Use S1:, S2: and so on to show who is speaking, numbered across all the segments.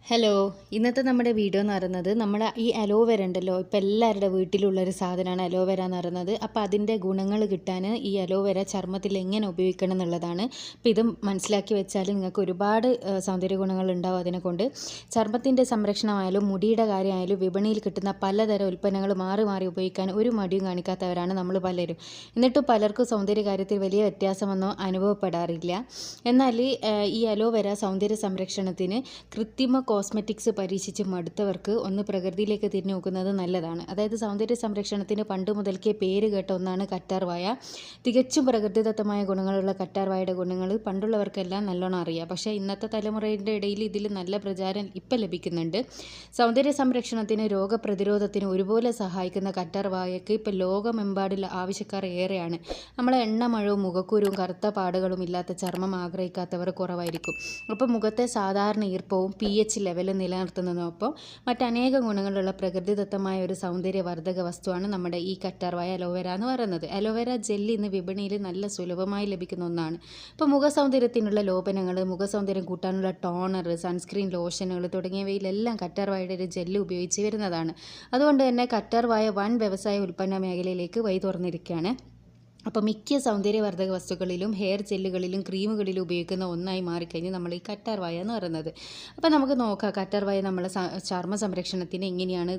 S1: Hello, ഇന്നത്തെ നമ്മുടെ video എന്ന് പറയുന്നത് നമ്മൾ ഈ അലോവേര ഉണ്ടല്ലോ, ഇപ്പോൾ എല്ലാവരുടെ വീട്ടിലുള്ളൊരു സാധനമാണ് അലോവേര എന്ന് പറയുന്നത്. അപ്പോൾ അതിൻ്റെ ഗുണങ്ങൾ കിട്ടാൻ ഈ അലോവേര ചർമ്മത്തിൽ എങ്ങനെ ഉപയോഗിക്കണം എന്നുള്ളതാണ്. അപ്പോൾ ഇത് മനസ്സിലാക്കി വെച്ചാൽ നിങ്ങൾക്ക് ഒരുപാട് സൗന്ദര്യ ഗുണങ്ങൾ ഉണ്ടാവും. അതിനെക്കൊണ്ട് ചർമ്മത്തിൻ്റെ സംരക്ഷണമായാലും മുടിയുടെ കാര്യമായാലും വിപണിയിൽ കിട്ടുന്ന പലതരം ഉൽപ്പന്നങ്ങൾ മാറി മാറി ഉപയോഗിക്കാൻ ഒരു മടിയും കാണിക്കാത്തവരാണ് നമ്മൾ പലരും. എന്നിട്ടും പലർക്കും സൗന്ദര്യ കാര്യത്തിൽ വലിയ വ്യത്യാസമൊന്നും അനുഭവപ്പെടാറില്ല. എന്നാൽ ഈ അലോവേര സൗന്ദര്യ സംരക്ഷണത്തിന് കൃത്രിമ കോസ്മെറ്റിക്സ് പരീക്ഷിച്ച് മടുത്തവർക്ക് ഒന്ന് പ്രകൃതിയിലേക്ക് തിരിഞ്ഞു നോക്കുന്നത് നല്ലതാണ്. അതായത് സൗന്ദര്യ സംരക്ഷണത്തിന് പണ്ട് മുതൽക്കേ പേര് കേട്ട ഒന്നാണ് കറ്റാർവാഴ. തികച്ചും പ്രകൃതിദത്തമായ ഗുണങ്ങളുള്ള കറ്റാർവാഴയുടെ ഗുണങ്ങൾ പണ്ടുള്ളവർക്കെല്ലാം നല്ലോണം അറിയാം. പക്ഷേ ഇന്നത്തെ തലമുറയുടെ ഇടയിൽ ഇതിൽ നല്ല പ്രചാരം ഇപ്പം ലഭിക്കുന്നുണ്ട്. സൗന്ദര്യ സംരക്ഷണത്തിന് രോഗപ്രതിരോധത്തിന് ഒരുപോലെ സഹായിക്കുന്ന കറ്റാർവാഴയ്ക്ക് ഇപ്പോൾ ലോകമെമ്പാടുള്ള ആവശ്യക്കാർ ഏറെയാണ്. നമ്മളെ എണ്ണമഴവും മുഖക്കുരുവും കറുത്ത പാടുകളും ഇല്ലാത്ത ചർമ്മം ആഗ്രഹിക്കാത്തവർ കുറവായിരിക്കും. അപ്പോൾ മുഖത്തെ സാധാരണ ഈർപ്പവും pH ലെവൽ നിലനിർത്തുന്നതിനൊപ്പം മറ്റനേകം ഗുണങ്ങളുള്ള പ്രകൃതിദത്തമായ ഒരു സൗന്ദര്യവർദ്ധക വസ്തുവാണ് നമ്മുടെ ഈ കറ്റാർവാഴ അലോവേര എന്ന് പറയുന്നത്. അലോവേര ജെല്ലി ഇന്ന് വിപണിയിൽ നല്ല സുലഭമായി ലഭിക്കുന്ന ഒന്നാണ്. ഇപ്പോൾ മുഖസൗന്ദര്യത്തിനുള്ള ലോപനങ്ങൾ, മുഖസൗന്ദര്യം കൂട്ടാനുള്ള ടോണർ, സൺസ്ക്രീൻ, ലോഷനുകൾ തുടങ്ങിയവയിലെല്ലാം കറ്റാർവാഴയുടെ ഒരു ജെല്ല് ഉപയോഗിച്ച് വരുന്നതാണ്. അതുകൊണ്ട് തന്നെ കറ്റാർവാഴ വൻ വ്യവസായ ഉൽപ്പന്ന മേഖലയിലേക്ക് വഴി തുറന്നിരിക്കുകയാണ്. അപ്പോൾ മിക്ക സൗന്ദര്യവർദ്ധക വസ്തുക്കളിലും ഹെയർ ജെല്ലുകളിലും ക്രീമുകളിലും ഉപയോഗിക്കുന്ന ഒന്നായി മാറിക്കഴിഞ്ഞ് നമ്മൾ ഈ കറ്റാർവാഴ എന്ന് പറയുന്നത്. അപ്പോൾ നമുക്ക് നോക്കാം കറ്റാർവാഴ നമ്മളെ ചർമ്മ സംരക്ഷണത്തിന് എങ്ങനെയാണ്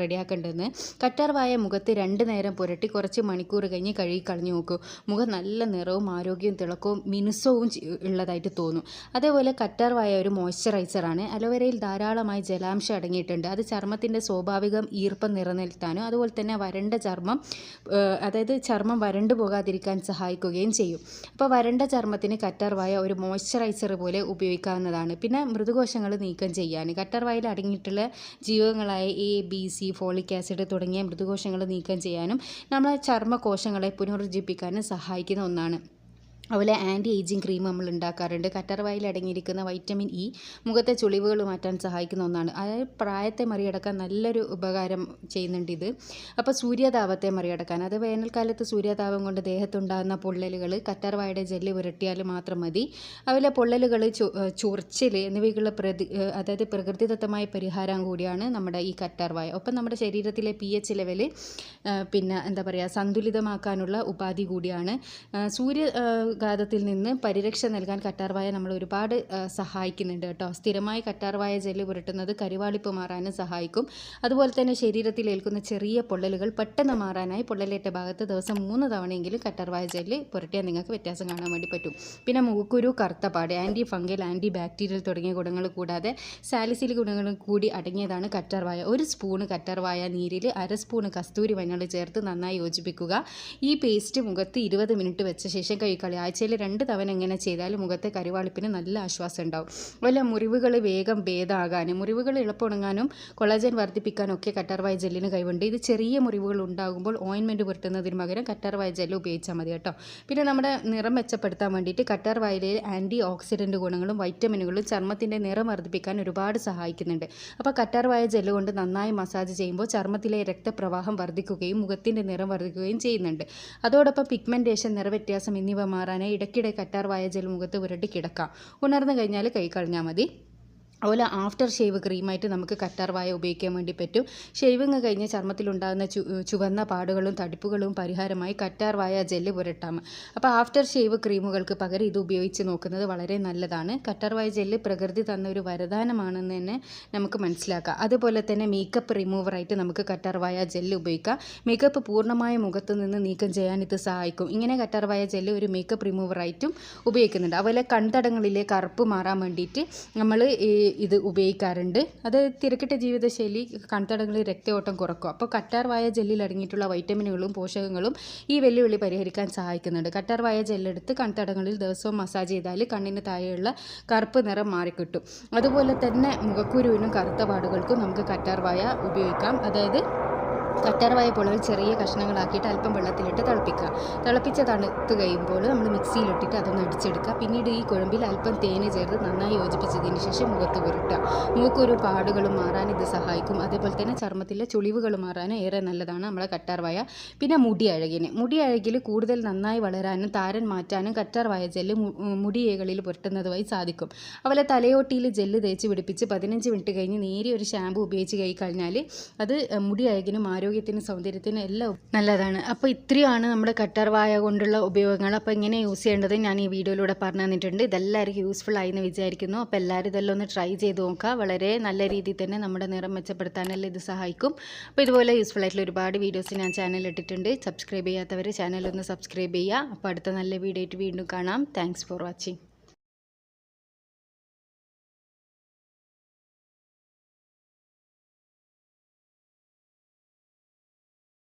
S1: റെഡിയാക്കേണ്ടതെന്ന്. കറ്റാർവാഴ മുഖത്ത് 2 നേരം പുരട്ടി കുറച്ച് മണിക്കൂർ കഴിഞ്ഞ് കഴുകി കളഞ്ഞു നോക്കൂ. മുഖം നല്ല നിറവും ആരോഗ്യവും തിളക്കവും മിനുസവും ഉള്ളതായിട്ട് തോന്നും. അതേപോലെ കറ്റാർവാഴ ഒരു മോയ്സ്ചറൈസറാണ്. അലോവേരയിൽ ധാരാളമായി ജലാംശം അടങ്ങിയിട്ടുണ്ട്. അത് ചർമ്മത്തിൻ്റെ സ്വാഭാവിക ഈർപ്പം നിലനിർത്താനും അതുപോലെ തന്നെ വരണ്ട ചർമ്മം അതായത് ചർമ്മം വരണ്ടു പോകാതിരിക്കാൻ സഹായിക്കുകയും ചെയ്യും. അപ്പോൾ വരണ്ട ചർമ്മത്തിന് കറ്റാർവാഴ ഒരു മോയ്സ്ചറൈസർ പോലെ ഉപയോഗിക്കാവുന്നതാണ്. പിന്നെ മൃദുകോശങ്ങൾ നീക്കം ചെയ്യാൻ കറ്റാർവാഴയിൽ അടങ്ങിയിട്ടുള്ള ജീവകങ്ങളായ A, B, C, folic acid തുടങ്ങിയ മൃദുകോശങ്ങൾ നീക്കം ചെയ്യാനും നമ്മളെ ചർമ്മകോശങ്ങളെ പുനരുജ്ജീവിപ്പിക്കാനും സഹായിക്കുന്ന ഒന്നാണ്. അതുപോലെ ആൻറ്റി ഏജിങ് ക്രീം നമ്മൾ ഉണ്ടാക്കാറുണ്ട്. കറ്റാർവാഴയിൽ അടങ്ങിയിരിക്കുന്ന വൈറ്റമിൻ E മുഖത്തെ ചുളിവുകൾ മാറ്റാൻ സഹായിക്കുന്ന ഒന്നാണ്. അതായത് പ്രായത്തെ മറികടക്കാൻ നല്ലൊരു ഉപകാരം ചെയ്യുന്നുണ്ട് ഇത്. അപ്പോൾ സൂര്യതാപത്തെ മറികടക്കാൻ, അത് വേനൽക്കാലത്ത് സൂര്യതാപം കൊണ്ട് ദേഹത്തുണ്ടാകുന്ന പൊള്ളലുകൾ കറ്റാർവാഴയുടെ ജെല്ല് പുരട്ടിയാൽ മാത്രം മതി. അതുപോലെ പൊള്ളലുകൾ, ചൊറിച്ചിൽ എന്നിവയ്ക്കുള്ള അതായത് പ്രകൃതിദത്തമായ പരിഹാരം കൂടിയാണ് നമ്മുടെ ഈ കറ്റാർവാഴ. ഒപ്പം നമ്മുടെ ശരീരത്തിലെ pH ലെവൽ പിന്നെ എന്താ പറയുക സന്തുലിതമാക്കാനുള്ള ഉപാധി കൂടിയാണ്. ഘാതത്തിൽ നിന്ന് പരിരക്ഷ നൽകാൻ കറ്റാർവാഴ നമ്മൾ ഒരുപാട് സഹായിക്കുന്നുണ്ട് കേട്ടോ. സ്ഥിരമായി കറ്റാർവാഴ ജെല്ല് പുരട്ടുന്നത് കരുവാളിപ്പ് മാറാനും സഹായിക്കും. അതുപോലെ തന്നെ ശരീരത്തിൽ ഏൽക്കുന്ന ചെറിയ പൊള്ളലുകൾ പെട്ടെന്ന് മാറാനായി പൊള്ളലേറ്റ ഭാഗത്ത് ദിവസം 3 തവണയെങ്കിലും കറ്റാർവാഴ ജെല്ല് പുരട്ടിയാൽ നിങ്ങൾക്ക് വ്യത്യാസം കാണാൻ വേണ്ടി പറ്റും. പിന്നെ മുഖക്കുരു, കറുത്തപാട്, ആൻറ്റി ഫംഗൽ, ആൻറ്റി ബാക്ടീരിയൽ തുടങ്ങിയ ഗുണങ്ങൾ കൂടാതെ സാലിസിലിക് ഗുണങ്ങൾ കൂടി അടങ്ങിയതാണ് കറ്റാർവാഴ. 1 സ്പൂണ് കറ്റാർവാഴ നീരിൽ 1/2 സ്പൂണ് കസ്തൂരി മഞ്ഞൾ ചേർത്ത് നന്നായി യോജിപ്പിക്കുക. ഈ പേസ്റ്റ് മുഖത്ത് 20 മിനിറ്റ് വെച്ച ശേഷം കൈകളി. ആഴ്ചയിൽ 2 തവണ എങ്ങനെ ചെയ്താൽ മുഖത്തെ കരുവാളിപ്പിന് നല്ല ആശ്വാസം ഉണ്ടാവും. അതുപോലെ മുറിവുകൾ വേഗം ഭേദമാകാനും മുറിവുകൾ എളുപ്പമുണങ്ങാനും കൊളാജൻ വർദ്ധിപ്പിക്കാനും ഒക്കെ കറ്റാർവാഴ ജെല്ലിന് കഴിവുണ്ട്. ഇത് ചെറിയ മുറിവുകൾ ഉണ്ടാകുമ്പോൾ ഓയിൻമെൻറ്റ് പുരട്ടുന്നതിന് പകരം കറ്റാർവാഴ ജെല്ല് ഉപയോഗിച്ചാൽ മതി കേട്ടോ. പിന്നെ നമ്മുടെ നിറം മെച്ചപ്പെടുത്താൻ വേണ്ടിയിട്ട് കറ്റാർവാഴയിലെ ആൻറ്റി ഓക്സിഡൻറ്റ് ഗുണങ്ങളും വൈറ്റമിനുകളും ചർമ്മത്തിൻ്റെ നിറം വർദ്ധിപ്പിക്കാൻ ഒരുപാട് സഹായിക്കുന്നുണ്ട്. അപ്പോൾ കറ്റാർവാഴ ജെല്ല് കൊണ്ട് നന്നായി മസാജ് ചെയ്യുമ്പോൾ ചർമ്മത്തിലെ രക്തപ്രവാഹം വർദ്ധിക്കുകയും മുഖത്തിൻ്റെ നിറം വർദ്ധിക്കുകയും ചെയ്യുന്നുണ്ട്. അതോടൊപ്പം പിഗ്മെൻറ്റേഷൻ, നിറവ്യത്യാസം എന്നിവ മാറാനായി ഇടയ്ക്കിടെ കറ്റാർവാഴ ജെൽ മുഖത്ത് പുരട്ടി കിടക്കാം. ഉണർന്നു കഴിഞ്ഞാൽ കൈ കളഞ്ഞാൽ മതി. അതുപോലെ ആഫ്റ്റർ ഷേവ് ക്രീമായിട്ട് നമുക്ക് കറ്റാർവാഴ ഉപയോഗിക്കാൻ വേണ്ടി പറ്റും. ഷേവിങ് കഴിഞ്ഞ് ചർമ്മത്തിലുണ്ടാകുന്ന ചുവന്ന പാടുകളും തടിപ്പുകളും പരിഹാരമായി കറ്റാർവാഴ ജെല്ല് പുരട്ടാം. അപ്പോൾ ആഫ്റ്റർ ഷേവ് ക്രീമുകൾക്ക് പകരം ഇത് ഉപയോഗിച്ച് നോക്കുന്നത് വളരെ നല്ലതാണ്. കറ്റാർവാഴ ജെല്ല് പ്രകൃതി തന്ന ഒരു വരദാനമാണെന്ന് തന്നെ നമുക്ക് മനസ്സിലാക്കാം. അതുപോലെ തന്നെ മേക്കപ്പ് റിമൂവറായിട്ട് നമുക്ക് കറ്റാർവാഴ ജെല്ല് ഉപയോഗിക്കാം. മേക്കപ്പ് പൂർണ്ണമായ മുഖത്ത് നിന്ന് നീക്കം ചെയ്യാൻ ഇത് സഹായിക്കും. ഇങ്ങനെ കറ്റാർവാഴ ജെല്ല് ഒരു മേക്കപ്പ് റിമൂവറായിട്ടും ഉപയോഗിക്കുന്നുണ്ട്. അതുപോലെ കൺതടങ്ങളിലെ കറുപ്പ് മാറാൻ വേണ്ടിയിട്ട് നമ്മൾ ഇത് ഉപയോഗിക്കാറുണ്ട്. അത് തിരക്കിട്ട ജീവിതശൈലി കൺതടങ്ങളിൽ രക്തയോട്ടം കുറക്കും. അപ്പോൾ കറ്റാർവാഴ ജെല്ലിൽ അടങ്ങിയിട്ടുള്ള വൈറ്റമിനുകളും പോഷകങ്ങളും ഈ വെല്ലുവിളി പരിഹരിക്കാൻ സഹായിക്കുന്നുണ്ട്. കറ്റാർവാഴ ജെല്ലെടുത്ത് കൺതടങ്ങളിൽ ദിവസവും മസാജ് ചെയ്താൽ കണ്ണിന് താഴെയുള്ള കറുപ്പ് നിറം മാറിക്കിട്ടും. അതുപോലെ തന്നെ മുഖക്കുരുവിനും കറുത്ത പാടുകൾക്കും നമുക്ക് കറ്റാർവാഴ ഉപയോഗിക്കാം. അതായത് കറ്റാർവാഴ പുളകൾ ചെറിയ കഷ്ണങ്ങളാക്കിയിട്ട് അല്പം വെള്ളത്തിലിട്ട് തിളപ്പിക്കുക. തിളപ്പിച്ച് തണുത്ത് കഴിയുമ്പോൾ നമ്മൾ മിക്സിയിലിട്ടിട്ട് അതൊന്ന് അടിച്ചെടുക്കുക. പിന്നീട് ഈ കുഴമ്പിൽ അല്പം തേന് ചേർത്ത് നന്നായി യോജിപ്പിച്ചതിന് ശേഷം മുഖത്ത് പുരട്ടുക. മൂക്കൊരു പാടുകളും മാറാൻ ഇത് സഹായിക്കും. അതേപോലെ തന്നെ ചർമ്മത്തിലെ ചുളിവുകൾ മാറാൻ ഏറെ നല്ലതാണ് നമ്മളെ കറ്റാർവാഴ. പിന്നെ മുടി അഴകിൽ കൂടുതൽ നന്നായി വളരാനും താരൻ മാറ്റാനും കറ്റാർവാഴ ജെല്ല് മുടിയേകളിൽ പുരട്ടുന്നത് വഴി സാധിക്കും. അതുപോലെ തലയോട്ടിയിൽ ജെല്ല് തേച്ച് പിടിപ്പിച്ച് 15 മിനിറ്റ് കഴിഞ്ഞ് നേരിയ ഒരു ഷാമ്പു ഉപയോഗിച്ച് കഴിഞ്ഞാൽ അത് മുടി അഴകിനും ആരോഗ്യത്തിനും സൗന്ദര്യത്തിനും എല്ലാം നല്ലതാണ്. അപ്പോൾ ഇത്രയാണ് നമ്മുടെ കറ്റാർവാഴ കൊണ്ടുള്ള ഉപയോഗങ്ങൾ. അപ്പോൾ എങ്ങനെ യൂസ് ചെയ്യേണ്ടത് ഞാൻ ഈ വീഡിയോയിലൂടെ പറഞ്ഞു തന്നിട്ടുണ്ട്. ഇതെല്ലാവർക്കും യൂസ്ഫുൾ ആയി എന്ന് വിചാരിക്കുന്നു. അപ്പോൾ എല്ലാവരും ഇതെല്ലാം ഒന്ന് ട്രൈ ചെയ്ത് നോക്കുക. വളരെ നല്ല രീതിയിൽ തന്നെ നമ്മുടെ നിറം മെച്ചപ്പെടുത്താനെല്ലാം ഇത് സഹായിക്കും. അപ്പോൾ ഇതുപോലെ യൂസ്ഫുൾ ആയിട്ടുള്ള ഒരുപാട് വീഡിയോസ് ഞാൻ ചാനലിൽ ഇട്ടിട്ടുണ്ട്. സബ്സ്ക്രൈബ് ചെയ്യാത്തവർ ചാനലൊന്ന് സബ്സ്ക്രൈബ് ചെയ്യുക. അപ്പോൾ അടുത്ത നല്ല വീഡിയോ ആയിട്ട് വീണ്ടും കാണാം. Thanks for watching.